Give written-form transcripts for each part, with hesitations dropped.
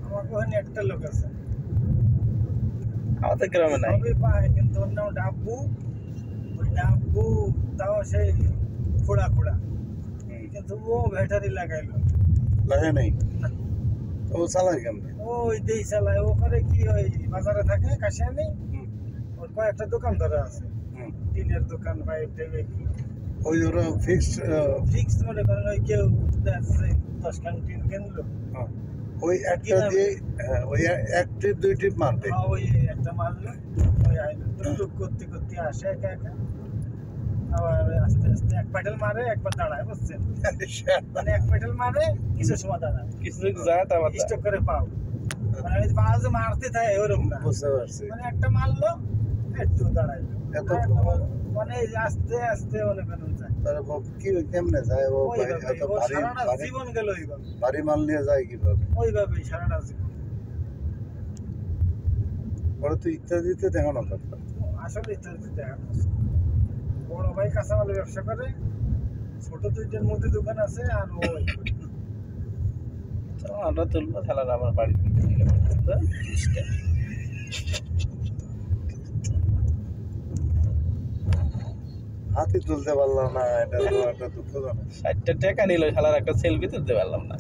আমার ওখানে একটা লোক আছে, আমাদের গ্রামে নাই। সবই পায়, কিন্তু ওর নাম ডাব্বু। ওই ডাব্বু তাও সেই খোড়া খোড়া, কিন্তু ও ব্যাটারি লাগাইলো। লাগে নাই, ও চালায় কেমনে? ওই দেই চালায়। ও করে কি, ওই বাজারে থাকে কাশিয়ানি, ওর কয়েকটা দোকান ধরে আছে, টিনের দোকান, পাইপ টাইপ। ওই ওরা ফিক্সড ফিক্স মনে করেন, ওই কেউ 10 খান টিন কিনলো, ওই একটা দিয়ে ওই এক ট্রিপ দুই ট্রিপ মারবে। ওই একটা মারলো, ওই আইলো টুক করতে করতে আসে একা একা, আবার আস্তে আস্তে এক প্যাডেল মারে, একবার দাঁড়ায়, বুঝছেন? মানে এক প্যাডেল মারে, কিছু সময় দাঁড়ায়, কিছু যায় আবার স্টক করে পাও। মানে আমি বাজে মারতে থাকে ওরকম না, বুঝতে পারছি। মানে একটা মারলো, একটু দাঁড়াইলো, এত মানে আস্তে আস্তে মনে করেন যায়। তারা কি কেমনে যায় ও? ওইভাবে এত ওর ভারী সারাটা ভারী জীবন গেল ওইভাবে, ভারী মাল নিয়ে যায় কিভাবে? ওইভাবেই সারাটা জীবন। ওরা তো ইত্যাদিতে দেখানো দরকার। আসলে ইত্যাদি দেখা যাচ্ছে। বড় ভাই কাঁচামালের ব্যবসা করে, ছোট দুইটার মধ্যে দোকান আছে, আর ওই আমরা তুলবো খেলার আমার বাড়ি হাতি তুলতে পারলাম না, এটা তো একটা দুঃখজনক। 60টা টাকা নিল, খেলার একটা সেলফি তুলতে পারলাম না।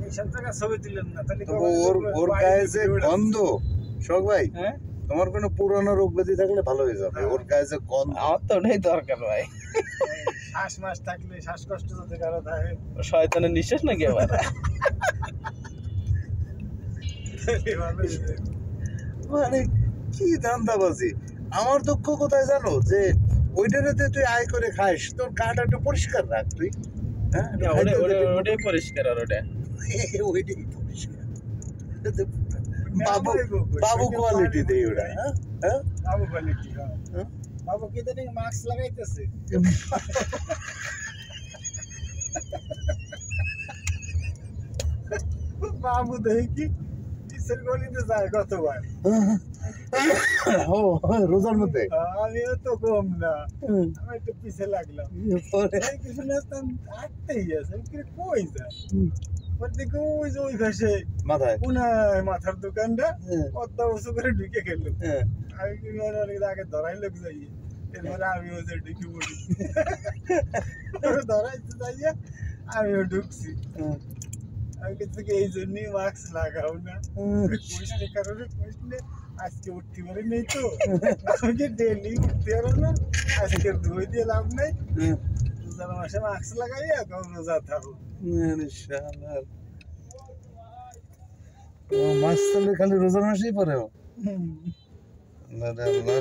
এইসব জায়গা ছবি তুলেন না, তাহলে তবু ওর গায়ে যে গন্ধ, শোক ভাই, হ্যাঁ, তোমার কোনো পুরানো রোগ ব্যাধি থাকলে ভালো হয়ে যাবে। ওর গায়ে যে গন্ধ, আমার তো ওটাই দরকার ভাই। শ্বাস মাস থাকলে, শ্বাসকষ্ট যদি কারো থাকে, শয়তানের নিঃশ্বাস নাকি আবার? মানে কি ধান্দাবাজি। আমার দুঃখ কোথায় জানো, যে ওইটাতে তুই আয় করে খাইস, তোর গাটা একটু পরিষ্কার রাখ তুই। হ্যাঁ, ওটাই পরিষ্কার, আর ওটা ওইটাই পরিষ্কার। বাবু বাবু কোয়ালিটি দেই ওটা। হ্যাঁ, বাবু কোয়ালিটি। হ্যাঁ? বাবু কি জানি মাস্ক লাগাইতেছে। বাবু দেখি কি কিসের গলিতে যায় কতবার। ও রোজার মধ্যে আমিও তো কম না, আমি একটু পিছে লাগলাম, পরে কিছু না আটতেই আছে, কই যায় ওর দিকে, ওই যে ওই ঘাসে মাথায় পুনায় মাথার দোকানটা পদ্মা উঁচু করে ঢুকে গেল। আমি কি মনে অনেক আগে ধরাই লোক যাই, এরপরে আমিও যে ঢুকে পড়ি, ধরাইতে যাইয়া আমিও ঢুকছি। আমি কিন্তু এই জন্যই মাস্ক লাগাও না, পুষলে কারণে পুষলে আজকে উঠতে পারি নেই তো, আমি ডেলি উঠতে পারো না, আজকে ধুয়ে দিয়ে লাভ নাই। রোজার মাসে মাস্ক লাগাইয়া কম রোজা থাকো। মাছ তাহলে খালি রোজার মাসেই পরে। আল্লাহ।